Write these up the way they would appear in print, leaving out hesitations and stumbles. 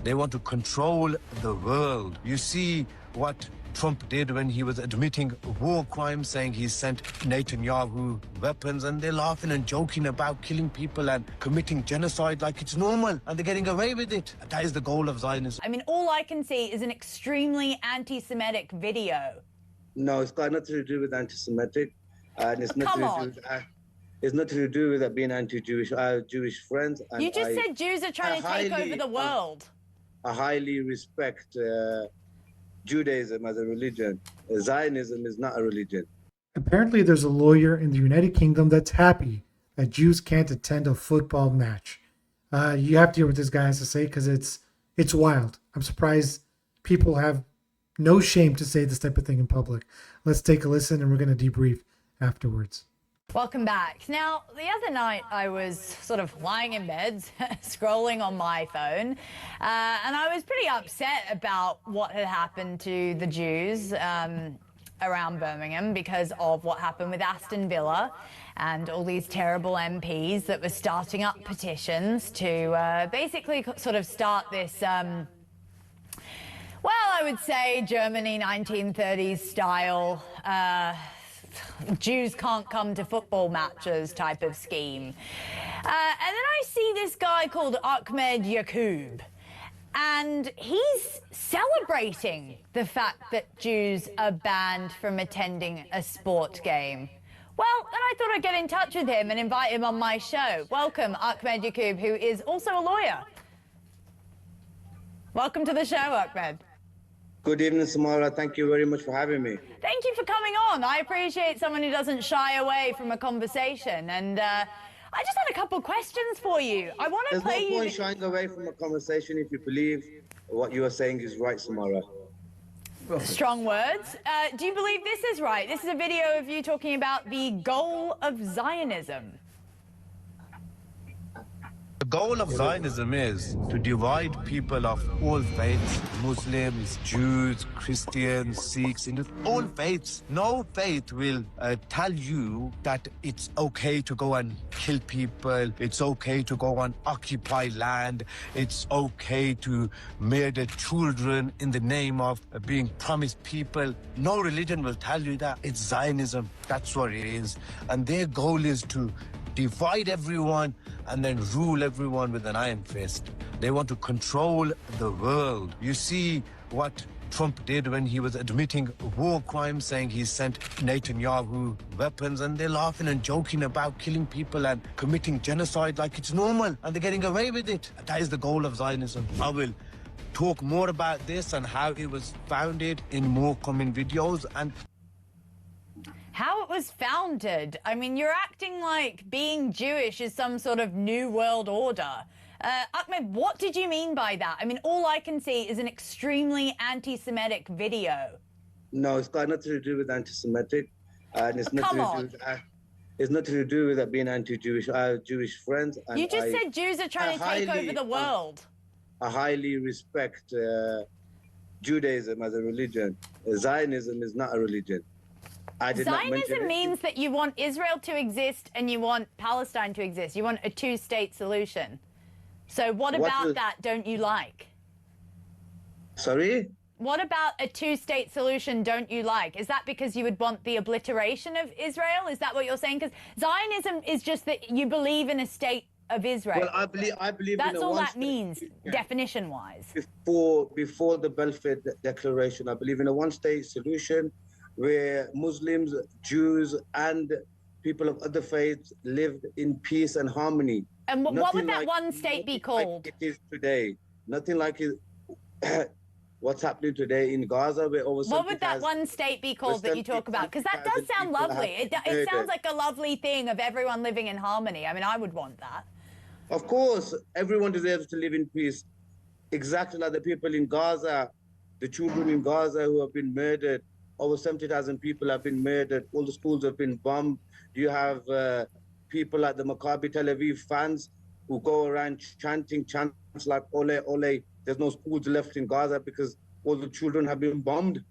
They want to control the world. You see what Trump did when he was admitting war crimes, saying he sent Netanyahu weapons, and they're laughing and joking about killing people and committing genocide like it's normal, and they're getting away with it. That is the goal of Zionism. I mean, all I can see is an extremely anti-Semitic video. No, it's got nothing to do with anti-Semitic, and it's nothing to do with it's nothing to do with being anti-Jewish. I have Jewish friends. And you just said Jews are trying to take over the world. I highly respect Judaism as a religion. Zionism is not a religion. Apparently, there's a lawyer in the United Kingdom that's happy that Jews can't attend a football match. You have to hear what this guy has to say because it's wild. I'm surprised people have no shame to say this type of thing in public. Let's take a listen, and we're going to debrief afterwards. Welcome back. Now, the other night I was sort of lying in bed, scrolling on my phone, and I was pretty upset about what had happened to the Jews around Birmingham because of what happened with Aston Villa and all these terrible MPs that were starting up petitions to basically sort of start this, well, I would say Germany 1930s style, Jews can't come to football matches type of scheme. And then I see this guy called Ahmed Yaqub, and he's celebrating the fact that Jews are banned from attending a sport game. Well, then I thought I'd get in touch with him and invite him on my show. Welcome, Ahmed Yaqub, who is also a lawyer. Welcome to the show, Ahmed. Good evening, Samara. Thank you very much for having me. Thank you for coming on. I appreciate someone who doesn't shy away from a conversation. And I just had a couple questions for you. I want to play you... There's no point shying away from a conversation if you believe what you are saying is right, Samara. Strong words. Do you believe this is right? This is a video of you talking about the goal of Zionism. The goal of Zionism is to divide people of all faiths, Muslims, Jews, Christians, Sikhs, Hindus, all faiths. No faith will tell you that it's okay to go and kill people, it's okay to go and occupy land, it's okay to murder children in the name of being promised people. No religion will tell you that. It's Zionism, that's what it is. And their goal is to divide everyone and then rule everyone with an iron fist. They want to control the world. You see what Trump did when he was admitting war crimes, saying he sent Netanyahu weapons, and they're laughing and joking about killing people and committing genocide like it's normal, and they're getting away with it. That is the goal of Zionism. I will talk more about this and how it was founded in more coming videos and how it was founded. I mean, you're acting like being Jewish is some sort of new world order. Ahmed, what did you mean by that? I mean, all I can see is an extremely anti-Semitic video. No, it's got nothing to do with anti-Semitic, and it's nothing to do with it's nothing to do with being anti-Jewish. I have Jewish friends. And you just said Jews are trying to take over the world. I highly respect Judaism as a religion. Zionism is not a religion. Zionism means that you want Israel to exist and you want Palestine to exist. You want a two-state solution. So what about that don't you like? Sorry? What about a two-state solution don't you like? Is that because you would want the obliteration of Israel? Is that what you're saying? Because Zionism is just that you believe in a state of Israel. Well, I believe that's in all that means, definition-wise. Before the Balfour Declaration, I believe in a one-state solution where Muslims, Jews, and people of other faiths lived in peace and harmony. And what would that one state be called? Like it is today. Nothing like what's happening today in Gaza. Where over what would that one state be called that you talk about? Because that does sound lovely. It sounds like a lovely thing of everyone living in harmony. I mean, I would want that. Of course, everyone deserves to live in peace. Exactly like the people in Gaza, the children in Gaza who have been murdered. Over 70,000 people have been murdered. All the schools have been bombed. You have people like the Maccabi Tel Aviv fans who go around chanting chants like ole, ole. There's no schools left in Gaza because all the children have been bombed.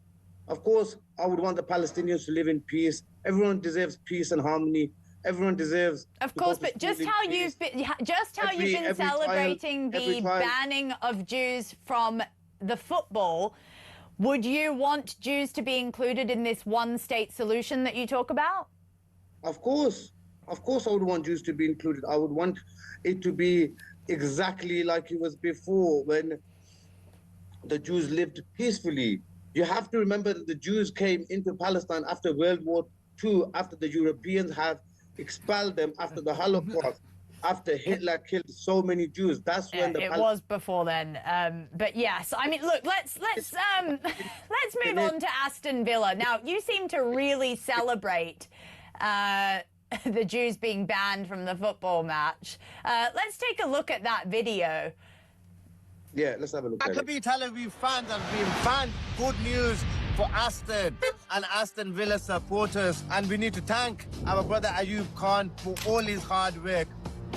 Of course, I would want the Palestinians to live in peace. Everyone deserves peace and harmony. Everyone deserves. Of to go course, to but school just in how peace. you've been, just how Every- you've been every child- celebrating every the child- banning of Jews from the football, would you want Jews to be included in this one-state solution that you talk about? Of course, I would want Jews to be included. I would want it to be exactly like it was before, when the Jews lived peacefully. You have to remember that the Jews came into Palestine after World War II, after the Europeans have expelled them, after the Holocaust, after Hitler killed so many Jews. That's when the It was before then, but yes. I mean, look, let's move on to Aston Villa. Now, you seem to really celebrate the Jews being banned from the football match. Let's take a look at that video. Yeah, let's have a look at it. Maccabi Tel Aviv fans have been banned. Good news for Aston and Aston Villa supporters. And we need to thank our brother Ayub Khan for all his hard work.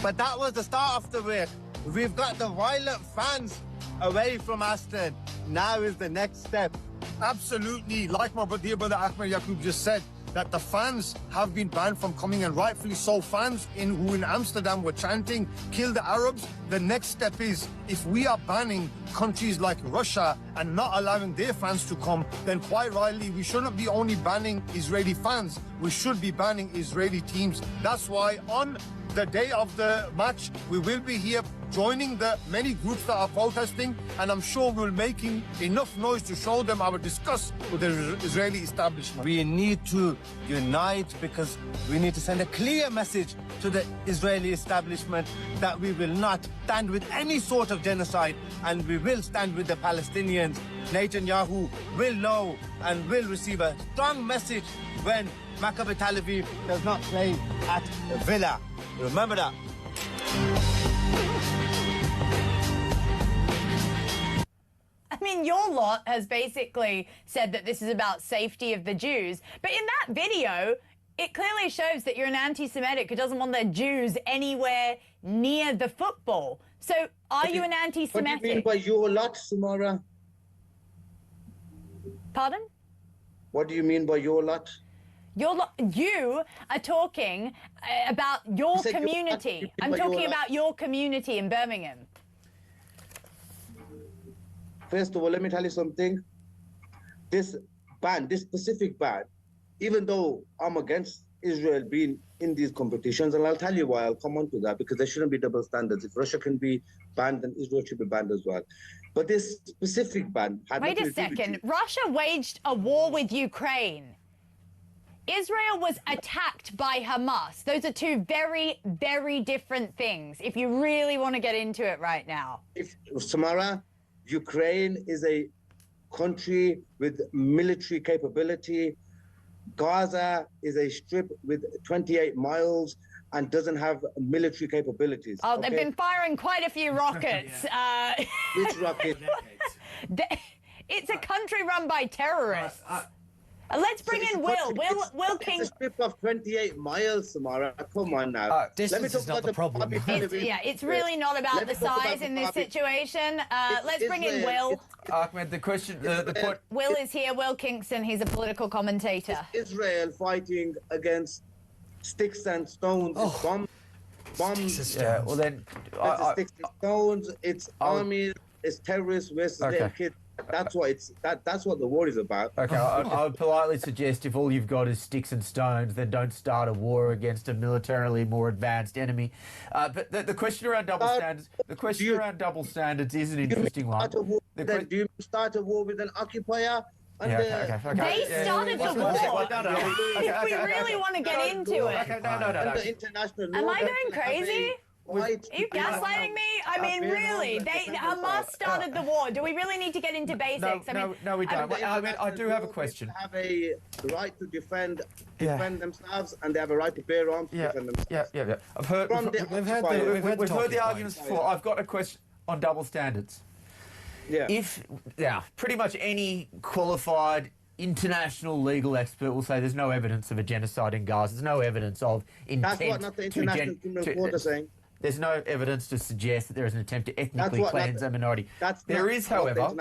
But that was the start of the work. We've got the violent fans away from Aston. Now is the next step. Absolutely, like my dear brother Ahmed Yaqub just said, that the fans have been banned from coming, and rightfully so. Fans who in Amsterdam were chanting, kill the Arabs. The next step is, if we are banning countries like Russia and not allowing their fans to come, then quite rightly, we shouldn't be only banning Israeli fans, we should be banning Israeli teams. That's why on the day of the match, we will be here joining the many groups that are protesting, and I'm sure we're making enough noise to show them our disgust with the Israeli establishment. We need to unite because we need to send a clear message to the Israeli establishment that we will not stand with any sort of genocide, and we will stand with the Palestinians. Netanyahu will know and will receive a strong message when Maccabi Tel Aviv does not play at Villa. Remember that. I mean, your lot has basically said that this is about safety of the Jews. But in that video, it clearly shows that you're an anti-Semitic who doesn't want the Jews anywhere near the football. So are you an anti-Semitic? What do you mean by your lot, Samara? Pardon? What do you mean by your lot? You are talking about your You said your lot, community. you mean I'm by your talking lot. about your community in Birmingham. First of all, let me tell you something. This ban, this specific ban, even though I'm against Israel being in these competitions, and I'll tell you why, I'll come on to that, because there shouldn't be double standards. If Russia can be banned, then Israel should be banned as well. But this specific ban had Wait nothing a to do with second. you. Russia waged a war with Ukraine. Israel was attacked by Hamas. Those are two very, very different things, if you really want to get into it right now. Samara, Ukraine is a country with military capability. Gaza is a strip with 28 miles and doesn't have military capabilities. Oh, they've been firing quite a few rockets. Which rocket? It's a country run by terrorists. Let's bring in Will. Will King. It's a strip of 28 miles, Samara. Come on now. Distance is not the problem. It's really not about the size in this situation. Let's bring in Will. Ahmed, the question, the point. Will is here. Will Kingston. He's a political commentator. Israel fighting against sticks and stones, bombs. Yeah, well then, Sticks and stones. It's armies. It's terrorists versus their kids. That's what that's what the war is about. okay, I would politely suggest if all you've got is sticks and stones, then don't start a war against a militarily more advanced enemy. But the question around double standards, is an interesting one. Do you start a war with an occupier? They started the war. If we really want to get into it. Under international law, Am I going crazy? Are you gaslighting me? I mean, really? Hamas started the war. Do we really need to get into basics? No, we don't. I do have a question. They have a right to defend themselves, and they have a right to bear arms to defend themselves. Yeah. I've heard. We've heard the arguments before. I've got a question on double standards. Yeah. Pretty much any qualified international legal expert will say there's no evidence of a genocide in Gaza. There's no evidence of intent. That's what not the International Criminal Court is saying. There's no evidence to suggest that there is an attempt to ethnically cleanse a minority. There is, however,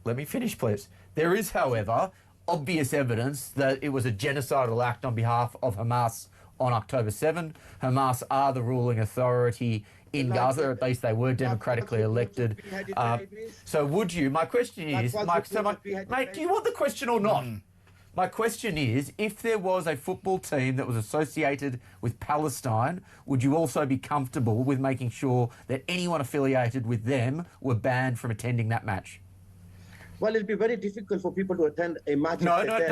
let me finish, please. There is, however, obvious evidence that it was a genocidal act on behalf of Hamas on October 7. Hamas are the ruling authority in Gaza, at least they were democratically elected. So would you, my question is, mate, do you want the question or not? My question is, if there was a football team that was associated with Palestine, would you also be comfortable with making sure that anyone affiliated with them were banned from attending that match? Well, it'll be very difficult for people to attend a match. No, don't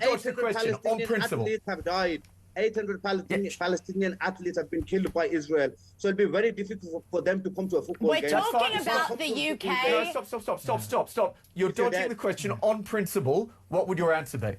dodge the question. On principle. Athletes have died. 800 Palestinian athletes have been killed by Israel. So it'll be very difficult for them to come to a football game. We're talking about the UK. No, stop. You're dodging the question on principle. What would your answer be?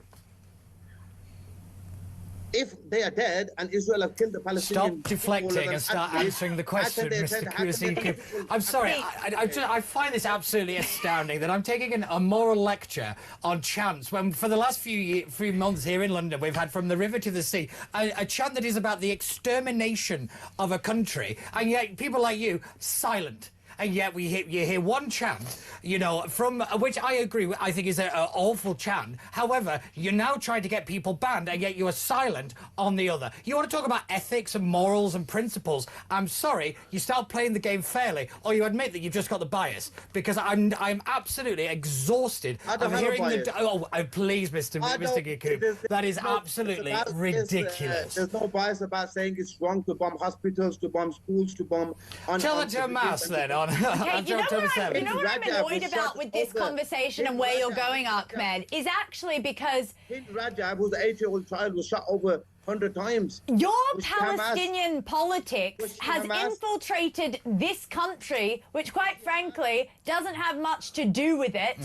If they are dead and Israel have killed the Palestinians... Stop deflecting and start answering the question, Mr. Kursi. I'm sorry, I find this absolutely astounding that I'm taking a moral lecture on chants when for the last few months here in London we've had From the River to the Sea, a chant that is about the extermination of a country, and yet people like you, silent. And yet you hear one chant, you know, from which I agree, I think is an awful chant. However, you're now trying to get people banned, and yet you are silent on the other. You want to talk about ethics and morals and principles? I'm sorry, you start playing the game fairly, or you admit that you've just got the bias. Because I'm absolutely exhausted of hearing the. Please, Mr. Yacoub, that is absolutely ridiculous. There's no bias about saying it's wrong to bomb hospitals, to bomb schools, to bomb. Tell it to Hamas then. Okay, you know what I'm annoyed about with this conversation and where you're going, Ahmed, is actually because... Hind Rajab, who's an 8-year-old child, was shot over 100 times. Your Palestinian politics has infiltrated this country, which quite frankly doesn't have much to do with it.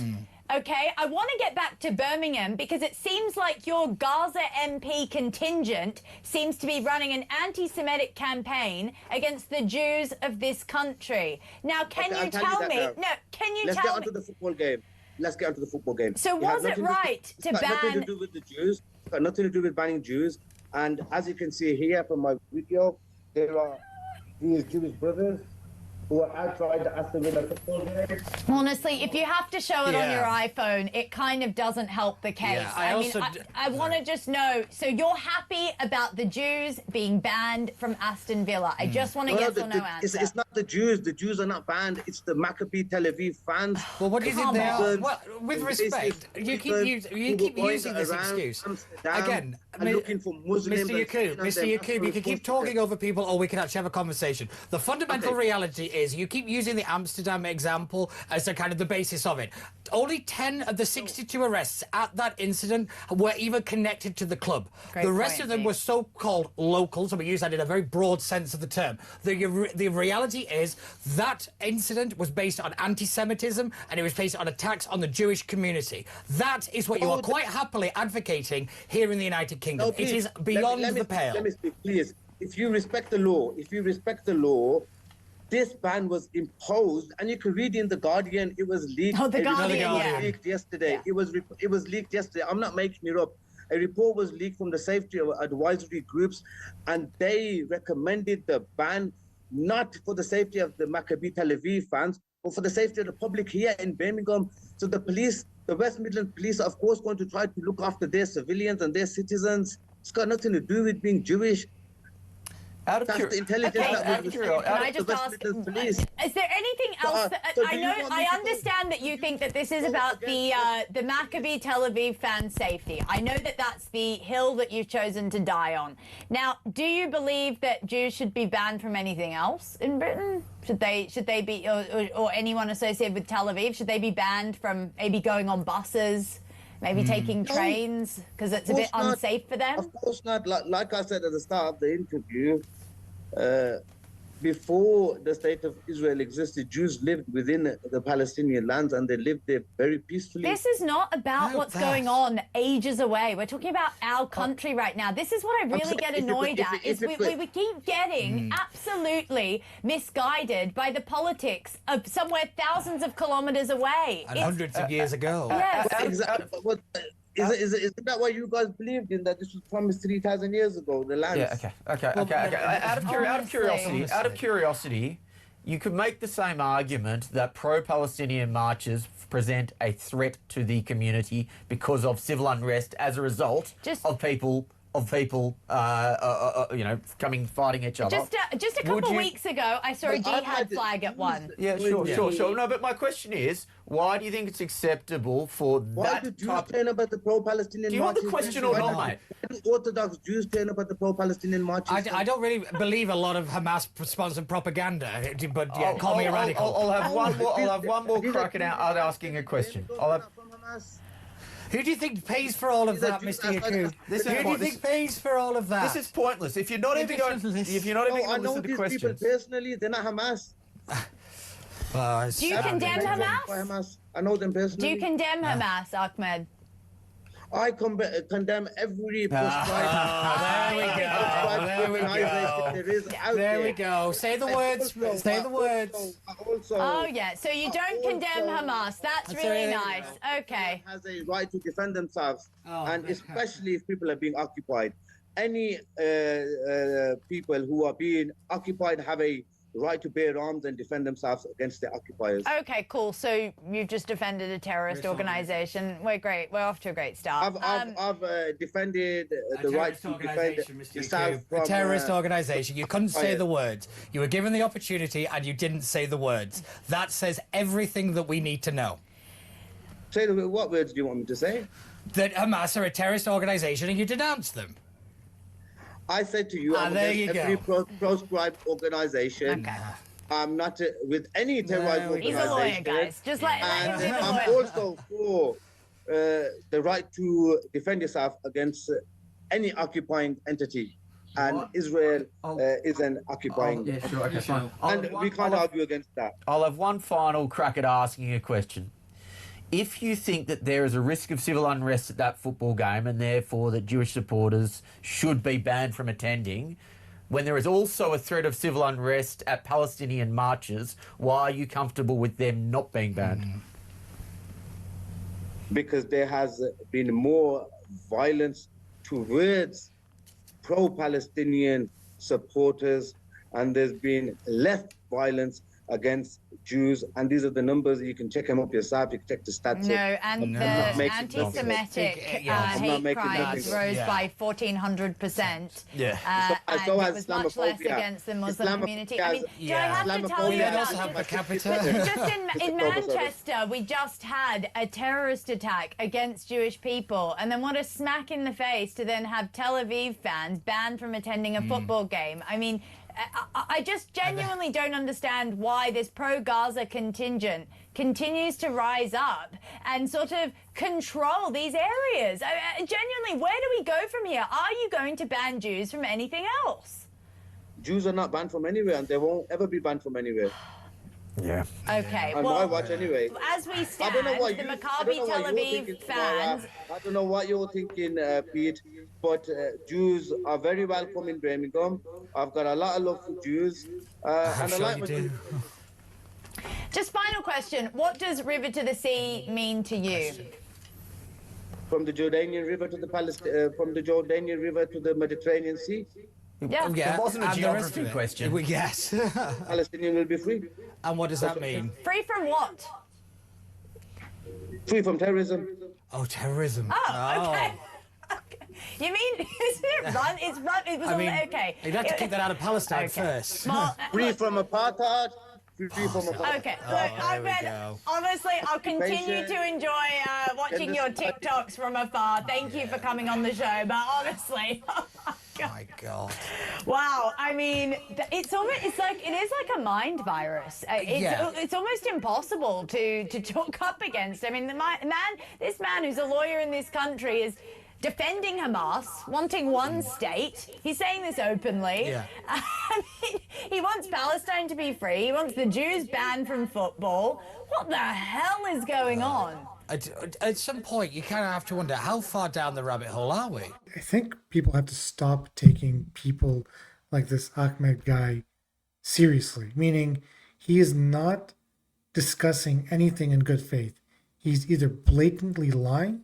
Okay, I want to get back to Birmingham because it seems like your Gaza MP contingent seems to be running an anti-Semitic campaign against the Jews of this country. Now, can you tell me... No, can you tell me... Let's get onto the football game. Let's get onto the football game. So was it right to ban... It's got nothing to do with the Jews. It's got nothing to do with banning Jews. And as you can see here from my video, there are these Jewish brothers who are outside the Aston Villa football game. Honestly, if you have to show it on your iPhone, it kind of doesn't help the case. Yeah, I want to just know, so you're happy about the Jews being banned from Aston Villa? I just want a yes or no answer. It's not the Jews. The Jews are not banned. It's the Maccabi Tel Aviv fans. Well, what is it there? Well, with respect, you keep using this excuse. Again, looking for Muslims. Mr. Yacoub, you can keep talking over people, or we can actually have a conversation. The fundamental reality is you keep using the Amsterdam example as a kind of the basis of it. Only 10 of the 62 arrests at that incident were even connected to the club. The rest of them were so-called locals, and we use that in a very broad sense of the term. The reality is that incident was based on anti-Semitism, and it was based on attacks on the Jewish community. That is what you are quite happily advocating here in the United Kingdom. It is beyond the pale. Let me speak, please. If you respect the law, this ban was imposed, and you can read in The Guardian, it was leaked. The Guardian, leaked yesterday. Yeah. It was leaked yesterday. I'm not making it up. A report was leaked from the safety advisory groups, and they recommended the ban not for the safety of the Maccabi Tel Aviv fans, but for the safety of the public here in Birmingham. So the police, the West Midlands police, are of course going to try to look after their civilians and their citizens. It's got nothing to do with being Jewish. Out of intelligence, can I just ask, is there anything else that, I understand that you think that this is about the Maccabi Tel Aviv fan safety. I know that that's the hill that you've chosen to die on. Now, do you believe that Jews should be banned from anything else in Britain? Should they be, or anyone associated with Tel Aviv, should they be banned from maybe going on buses? Maybe taking trains because it's a bit unsafe for them? Of course not. Like I said at the start of the interview, before the state of Israel existed, Jews lived within the Palestinian lands, and they lived there very peacefully. This is not about what's going on ages away. We're talking about our country right now. This is what I really get annoyed at, is we keep getting absolutely misguided by the politics of somewhere thousands of kilometers away. And hundreds of years ago. Yes. Exactly. Is that what you guys believed in, that this was promised 3,000 years ago, the land? Yeah, okay. Out of curiosity, you could make the same argument that pro-Palestinian marches present a threat to the community because of civil unrest as a result of people of people, coming fighting each other. Just a couple weeks ago, I saw a jihad flag at one. Yeah, sure. No, but my question is, why do you think it's acceptable for Why that do Jews type? turn up at the pro-Palestinian Do you want the marches? question or not, mate? Why do Orthodox Jews turn up at the pro-Palestinian marches? I don't really believe a lot of Hamas-sponsored propaganda, but yeah, call me a radical. I'll have one more crack at asking a question. Who do you think pays for all of that, Mr. Yakub? Who do you think pays for all of that? This is pointless. If you're not even going to listen to questions. People personally. They're not Hamas. Do you condemn Hamas? I know them personally. Do you condemn Hamas, Ahmed? I condemn every proscribed. There we go. Say the words. Say the words. Oh yeah. So you don't condemn Hamas. That's really nice. Okay. Has a right to defend themselves, and especially if people are being occupied. Any people who are being occupied have a right to bear arms and defend themselves against the occupiers. Okay, cool. So you've just defended a terrorist organization. We're great. We're off to a great start. I've defended the right to defend the South from a terrorist organization. You couldn't say the words. You were given the opportunity and you didn't say the words. That says everything that we need to know. Say what words do you want me to say? That Hamas are a terrorist organization and you denounce them. I said to you, I'm against every proscribed organization. Okay. I'm not with any terrorized organization. He's a lawyer, guys. Just let him be the lawyer. I'm also for the right to defend yourself against any occupying entity. And Israel is an occupying yeah, sure. Okay, fine. and we can't argue against that. I'll have one final crack at asking a question. If you think that there is a risk of civil unrest at that football game and therefore that Jewish supporters should be banned from attending, when there is also a threat of civil unrest at Palestinian marches, why are you comfortable with them not being banned? Because there has been more violence towards pro-Palestinian supporters and there's been less violence against Jews, and these are the numbers. You can check them up yourself. You can check the stats. No, and the anti-Semitic hate crimes rose by 1,400%. Yeah. And it was much less against the Muslim community. I mean, do I have to tell you just in Manchester, we just had a terrorist attack against Jewish people, and then what a smack in the face to then have Tel Aviv fans banned from attending a football game. I mean, I just genuinely don't understand why this pro-Gaza contingent continues to rise up and sort of control these areas. Genuinely, where do we go from here? Are you going to ban Jews from anything else? Jews are not banned from anywhere, and they won't ever be banned from anywhere. Yeah. Okay. On my watch, anyway. As we stand, the Maccabi Tel Aviv fans. I don't know what you're thinking, Pete, but Jews are very welcome in Birmingham. I've got a lot of love for Jews, and I like what you do. Just final question: what does River to the Sea mean to you? From the Jordanian River to the from the Jordanian River to the Mediterranean Sea. Yeah. It wasn't a geography question. Yes. Palestinian will be free. And what does that mean? Free from what? Free from terrorism. Oh, terrorism. Oh, okay. You mean, isn't it run? It's run. It was okay. You'd have to kick that out of Palestine first. Free from apartheid. Okay, look, honestly, I'll continue to enjoy watching your TikToks from afar. Thank you for coming on the show, but honestly, oh my God. Wow, I mean, it's like a mind virus. It's almost impossible to talk up against. I mean, this man who's a lawyer in this country is defending Hamas, wanting one state. He's saying this openly. Yeah. I mean, he wants Palestine to be free. He wants the Jews banned from football. What the hell is going on? At some point, you kind of have to wonder, how far down the rabbit hole are we? I think people have to stop taking people like this Ahmed guy seriously, meaning he is not discussing anything in good faith. He's either blatantly lying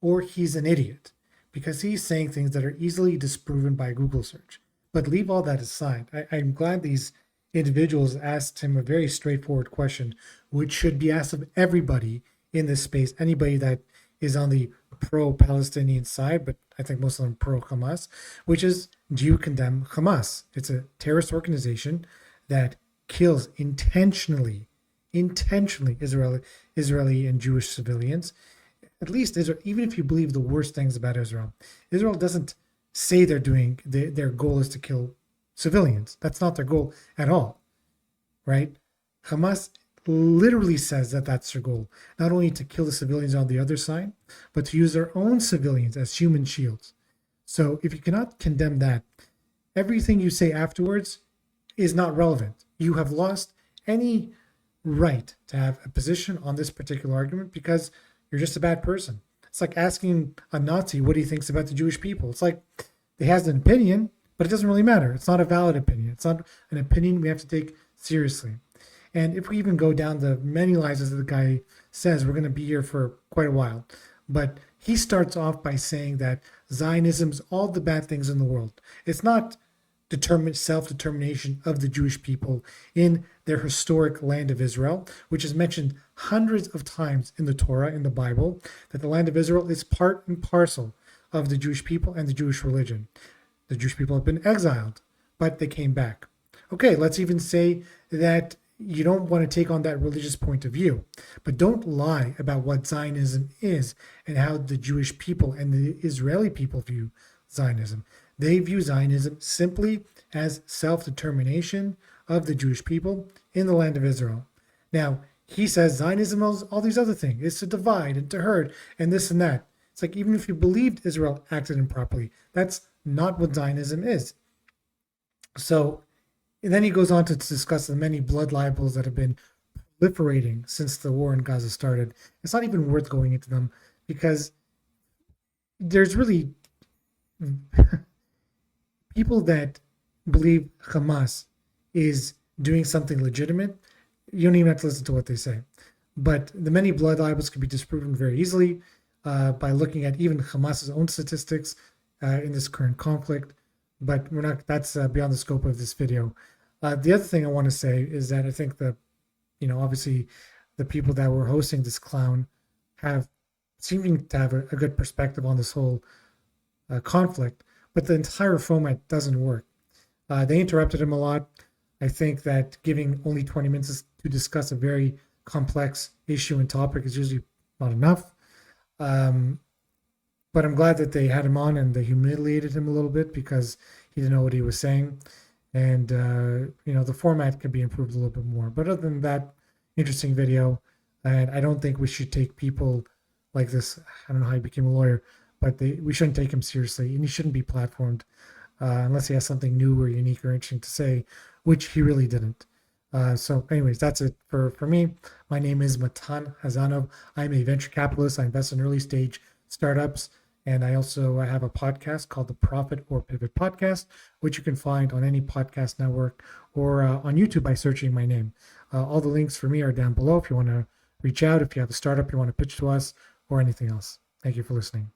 or he's an idiot, because he's saying things that are easily disproven by a Google search. But leave all that aside. I'm glad these individuals asked him a very straightforward question, which should be asked of everybody in this space, anybody that is on the pro-Palestinian side, but I think most of them pro-Hamas, which is, do you condemn Hamas? It's a terrorist organization that kills intentionally Israeli and Jewish civilians. At least Israel, even if you believe the worst things about Israel, Israel doesn't say they're doing, their goal is to kill civilians. That's not their goal at all, right? Hamas literally says that that's their goal, not only to kill the civilians on the other side, but to use their own civilians as human shields. So if you cannot condemn that, everything you say afterwards is not relevant. You have lost any right to have a position on this particular argument because you're just a bad person. It's like asking a Nazi what he thinks about the Jewish people. It's like he has an opinion, but it doesn't really matter. It's not a valid opinion. It's not an opinion we have to take seriously. And if we even go down the many lies as the guy says, we're going to be here for quite a while. But he starts off by saying that Zionism's all the bad things in the world. It's not self-determination of the Jewish people in their historic land of Israel, which is mentioned hundreds of times in the Torah, in the Bible, that the land of Israel is part and parcel of the Jewish people and the Jewish religion. The Jewish people have been exiled, but they came back. Okay, let's even say that you don't want to take on that religious point of view, but don't lie about what Zionism is and how the Jewish people and the Israeli people view Zionism. They view Zionism simply as self-determination of the Jewish people in the land of Israel. Now, he says Zionism is all these other things. It's to divide and to hurt and this and that. It's like, even if you believed Israel acted improperly, that's not what Zionism is. So, and then he goes on to discuss the many blood libels that have been proliferating since the war in Gaza started. It's not even worth going into them because there's really people that believe Hamas is doing something legitimate. You don't even have to listen to what they say. But the many blood libels can be disproven very easily by looking at even Hamas's own statistics in this current conflict. But we're not. That's beyond the scope of this video. The other thing I want to say is that I think that, obviously the people that were hosting this clown seeming to have a good perspective on this whole conflict, but the entire format doesn't work. They interrupted him a lot. I think that giving only 20 minutes to discuss a very complex issue and topic is usually not enough. But I'm glad that they had him on and they humiliated him a little bit because he didn't know what he was saying. And, the format could be improved a little bit more. But other than that, interesting video. And I don't think we should take people like this. I don't know how he became a lawyer, but we shouldn't take him seriously. And he shouldn't be platformed unless he has something new or unique or interesting to say, which he really didn't. So anyways, that's it for me. My name is Matan Hazanov. I'm a venture capitalist. I invest in early stage startups. And I also have a podcast called the Profit or Pivot Podcast, which you can find on any podcast network or on YouTube by searching my name. All the links for me are down below if you want to reach out, if you have a startup you want to pitch to us or anything else. Thank you for listening.